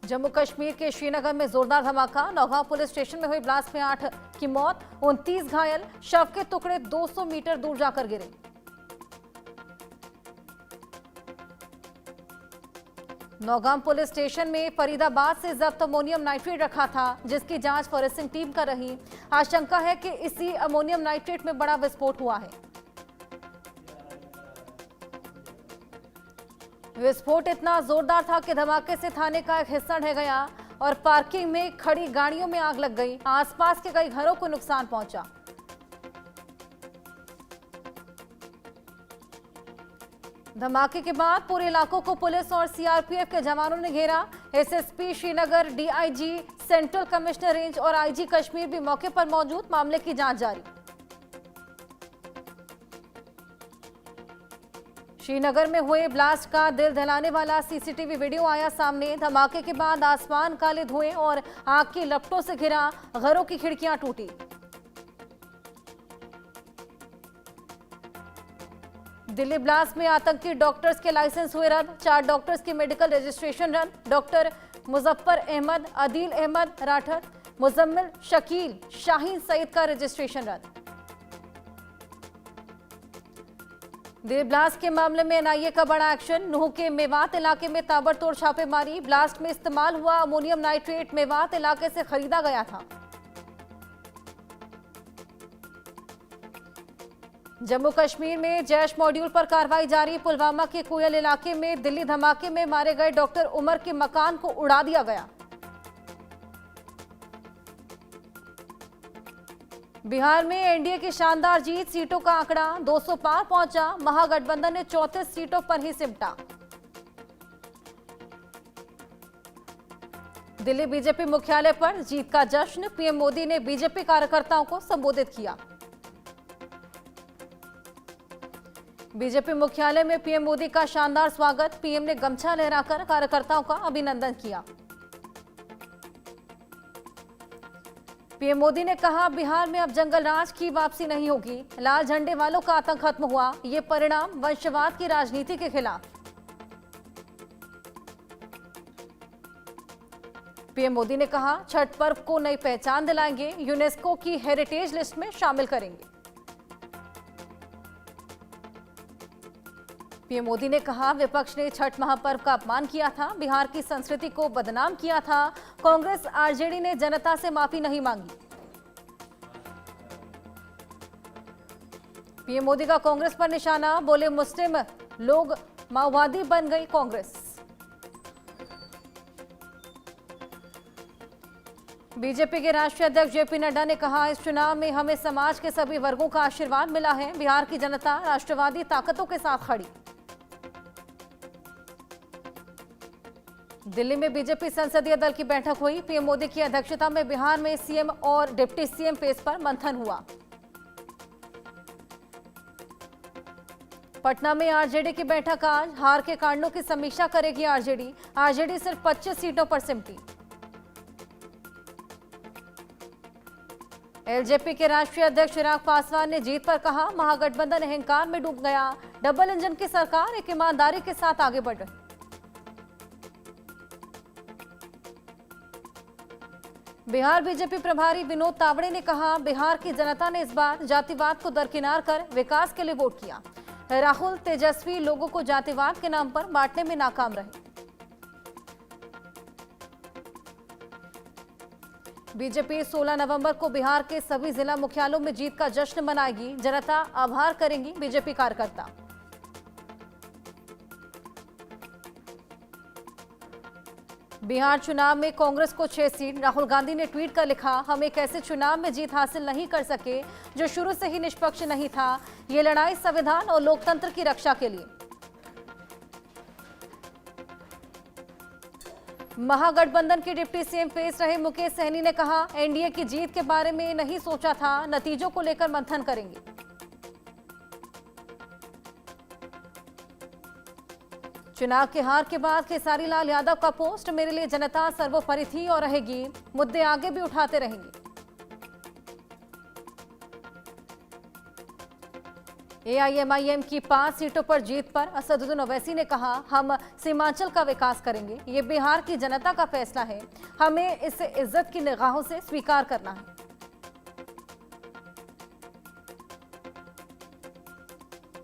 जम्मू कश्मीर के श्रीनगर में जोरदार धमाका। नौगांव पुलिस स्टेशन में हुई ब्लास्ट में 8 की मौत, 29 घायल। शव के टुकड़े 200 मीटर दूर जाकर गिरे। नौगांव पुलिस स्टेशन में फरीदाबाद से जब्त अमोनियम नाइट्रेट रखा था, जिसकी जांच फॉरेंसिक टीम कर रही। आशंका है कि इसी अमोनियम नाइट्रेट में बड़ा विस्फोट हुआ है। विस्फोट इतना जोरदार था कि धमाके से थाने का एक हिस्सा ढह गया और पार्किंग में खड़ी गाड़ियों में आग लग गई। आसपास के कई घरों को नुकसान पहुंचा। धमाके के बाद पूरे इलाकों को पुलिस और सीआरपीएफ के जवानों ने घेरा। SSP Srinagar, DIG central commissioner range और आईजी कश्मीर भी मौके पर मौजूद। मामले की जांच जारी। श्रीनगर में हुए ब्लास्ट का दिल दहलाने वाला सीसीटीवी वीडियो आया सामने। धमाके के बाद आसमान काले धुएं और आग की लपटों से घिरा, घरों की खिड़कियां टूटी। दिल्ली ब्लास्ट में आतंकी डॉक्टर्स के लाइसेंस हुए रद्द। 4 डॉक्टर्स की मेडिकल रजिस्ट्रेशन रद्द। डॉक्टर मुजफ्फर अहमद, अदील अहमद राठर, मुजम्मिल, शकील, शाहीन सईद का रजिस्ट्रेशन रद्द। दिल्ली ब्लास्ट के मामले में एनआईए का बड़ा एक्शन। नूह के मेवात इलाके में ताबड़तोड़ छापेमारी। ब्लास्ट में इस्तेमाल हुआ अमोनियम नाइट्रेट मेवात इलाके से खरीदा गया था। जम्मू कश्मीर में जैश मॉड्यूल पर कार्रवाई जारी। पुलवामा के कोयल इलाके में दिल्ली धमाके में मारे गए डॉक्टर उमर के मकान को उड़ा दिया गया। बिहार में एनडीए की शानदार जीत। सीटों का आंकड़ा 200 पार पहुंचा। महागठबंधन ने 34 सीटों पर ही सिमटा। दिल्ली बीजेपी मुख्यालय पर जीत का जश्न। पीएम मोदी ने बीजेपी कार्यकर्ताओं को संबोधित किया। बीजेपी मुख्यालय में पीएम मोदी का शानदार स्वागत। पीएम ने गमछा लहराकर कार्यकर्ताओं का अभिनंदन किया। पीएम मोदी ने कहा, बिहार में अब जंगल राज की वापसी नहीं होगी। लाल झंडे वालों का आतंक खत्म हुआ। ये परिणाम वंशवाद की राजनीति के खिलाफ। पीएम मोदी ने कहा, छठ पर्व को नई पहचान दिलाएंगे। यूनेस्को की हेरिटेज लिस्ट में शामिल करेंगे। पीएम मोदी ने कहा, विपक्ष ने छठ महापर्व का अपमान किया था, बिहार की संस्कृति को बदनाम किया था। कांग्रेस आरजेडी ने जनता से माफी नहीं मांगी। पीएम मोदी का कांग्रेस पर निशाना। बोले, मुस्लिम लोग माओवादी बन गई कांग्रेस। बीजेपी के राष्ट्रीय अध्यक्ष जेपी नड्डा ने कहा, इस चुनाव में हमें समाज के सभी वर्गों का आशीर्वाद मिला है। बिहार की जनता राष्ट्रवादी ताकतों के साथ खड़ी। दिल्ली में बीजेपी संसदीय दल की बैठक हुई। पीएम मोदी की अध्यक्षता में बिहार में सीएम और डिप्टी सीएम पेस पर मंथन हुआ। पटना में आरजेडी की बैठक आज। हार के कारणों की समीक्षा करेगी आरजेडी। आरजेडी सिर्फ 25 सीटों पर सिमटी। एलजेपी के राष्ट्रीय अध्यक्ष चिराग पासवान ने जीत पर कहा, महागठबंधन अहंकार में डूब गया। डबल इंजन की सरकार एक ईमानदारी के साथ आगे बढ़ रही। बिहार बीजेपी प्रभारी विनोद तावड़े ने कहा, बिहार की जनता ने इस बार जातिवाद को दरकिनार कर विकास के लिए वोट किया। राहुल तेजस्वी लोगों को जातिवाद के नाम पर बांटने में नाकाम रहे। बीजेपी 16 नवंबर को बिहार के सभी जिला मुख्यालयों में जीत का जश्न मनाएगी। जनता आभार करेंगी बीजेपी कार्यकर्ता। बिहार चुनाव में कांग्रेस को 6 सीट। राहुल गांधी ने ट्वीट कर लिखा, हम एक ऐसे चुनाव में जीत हासिल नहीं कर सके जो शुरू से ही निष्पक्ष नहीं था। ये लड़ाई संविधान और लोकतंत्र की रक्षा के लिए। महागठबंधन के डिप्टी सीएम पेश रहे मुकेश सहनी ने कहा, एनडीए की जीत के बारे में नहीं सोचा था, नतीजों को लेकर मंथन करेंगे। चुनाव के हार के बाद खेसारी लाल यादव का पोस्ट, मेरे लिए जनता सर्वोपरि थी और रहेगी। मुद्दे आगे भी उठाते रहेंगे। एआईएमआईएम की 5 सीटों पर जीत पर असदुद्दीन ओवैसी ने कहा, हम सीमांचल का विकास करेंगे। ये बिहार की जनता का फैसला है, हमें इसे इज्जत की निगाहों से स्वीकार करना है।